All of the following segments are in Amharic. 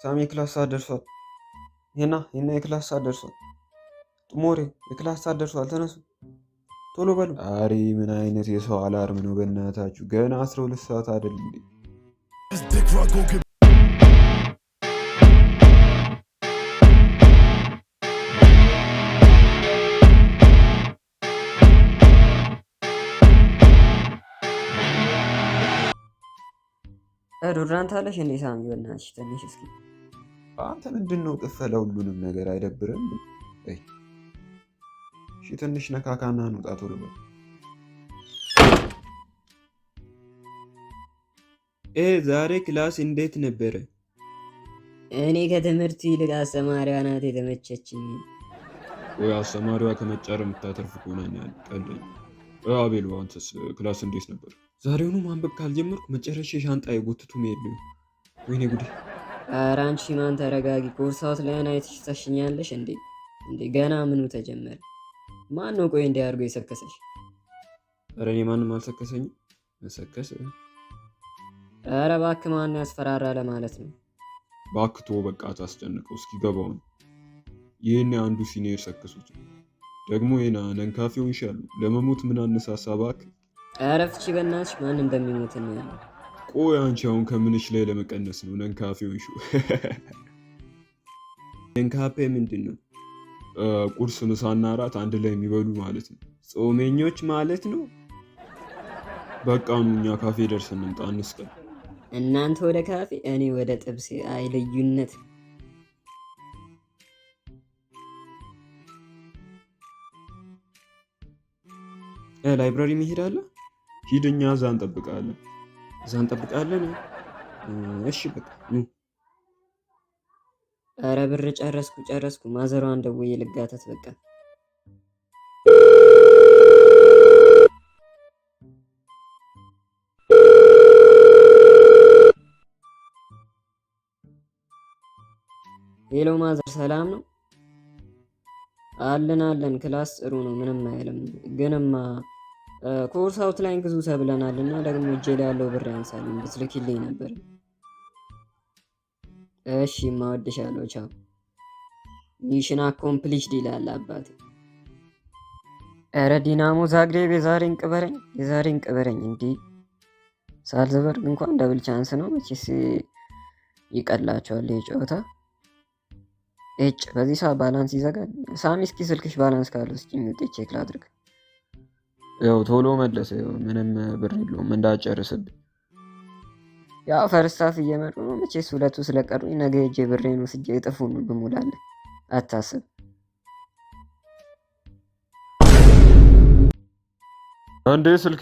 ሳሚ የክላስ ሰዓት ደርሷል። ሄና የክላስ ሰዓት ደርሷል። ጥሞሬ የክላስ ሰዓት ደርሷል። ተነሱ ቶሎ በሉ። አሪ ምን አይነት የሰው አላርም ነው በእናታችሁ? ገና 12 ሰዓት አይደል እንዴ? ዶድራንት አለሽ እንዴ ሳሚ? በእናትሽ ትንሽ እስኪ አንተ ምንድን ነው ቅፈለ ሁሉንም ነገር አይደብርም? እሺ ትንሽ ነካካና እንውጣ ቶሎ በል። ዛሬ ክላስ እንዴት ነበረ? እኔ ከትምህርቱ ይልቅ አስተማሪዋ ናት የተመቸችኝ። ወይ አስተማሪዋ ከመጫር የምታተርፍ ከሆነ ቀልደኝ። አቤል አንተስ ክላስ እንዴት ነበር? ዛሬውኑ ማንበብ ካልጀመርኩ መጨረሻ ሻንጣ የጎትቱ መሄድ ነው። ወይኔ ጉዴ! ኧረ አንቺ ማን ተረጋጊ። ኮርሳውት ላይ አይተሽ ታሽኛለሽ እንዴ? ገና ምኑ ተጀመረ? ማን ነው ቆይ እንዲህ አድርጎ የሰከሰሽ? ኧረ እኔ ማንም አልሰከሰኝም። መሰከስ? ኧረ እባክህ ማን ያስፈራራ ለማለት ነው። እባክህ ተወው በቃ ታስጨንቀው እስኪ ገባው ነው። ይሄኔ አንዱ ሲኒየር ሰከሱት ደግሞ ይና ነንካፊውን ይሻሉ ለመሞት ምን አነሳሳ እባክህ? ኧረ ፍቺ በእናትሽ ማን እንደሚሞት ነው ያለው። ቆይ አንቺ አሁን ከምንሽ ላይ ለመቀነስ ነው ነንካፊውን ሹ? ነንካፌ ምንድን ነው? ቁርስ ምሳና እራት አንድ ላይ የሚበሉ ማለት ነው። ጾመኞች ማለት ነው። በቃ ነው እኛ ካፌ ደርሰን እንምጣ እንስቀል። እናንተ ወደ ካፌ እኔ ወደ ጥብሴ። አይ ልዩነት። ላይብራሪ መሄድ አለ። ሂድ፣ እኛ እዛ እንጠብቃለን። እሺ በቃ ኧረ ብር ጨረስኩ። ማዘሯን ደውዬ ልጋተት በቃ። ሄሎ ማዘር ሰላም ነው? አለን። ክላስ ጥሩ ነው፣ ምንም አይልም። ግንማ ኮርስ አውትላይን ግዙ ተብለናል እና ደግሞ እጄ ላይ ያለው ብር ያንሳል። ብትልኪልኝ ነበር። እሺ ማወድሻለሁ። ቻው። ሚሽን አኮምፕሊሽድ ይላል አባቴ። ኧረ ዲናሞ ዛግሬብ የዛሬን ቅበረኝ እንዴ! ሳልዝበርግ እንኳን ደብል ቻንስ ነው። መቼስ ይቀላቸዋል የጨዋታ በዚህ ሰዓት ባላንስ ይዘጋል። ሳሚ እስኪ ስልክሽ ባላንስ ካለው እስኪ ውጤት ቼክ ላድርግ። ያው ቶሎ መለሰ። ምንም ብር የለውም እንዳጨርስብኝ። ያው ፈርስታፍ እየመሩ ነው። መቼስ ሁለቱ ስለቀሩኝ ነገ ሄጄ ብሬን ወስጄ እጥፉን ብሙላለን። አታስብ። አንዴ ስልኬ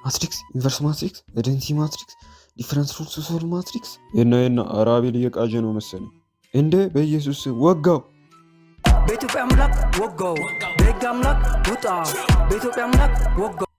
ማትሪክስ፣ ኢንቨርስ ማትሪክስ፣ ኤደንሲ ማትሪክስ፣ ዲፈረንስ ሩትስ ሶልቭ ማትሪክስ። የና አራቤል እየቃጀ ነው መሰለኝ። እንደ በኢየሱስ ወጋው። በኢትዮጵያ አምላክ ወጋው። በሕግ አምላክ ውጣ። በኢትዮጵያ አምላክ ወጋው።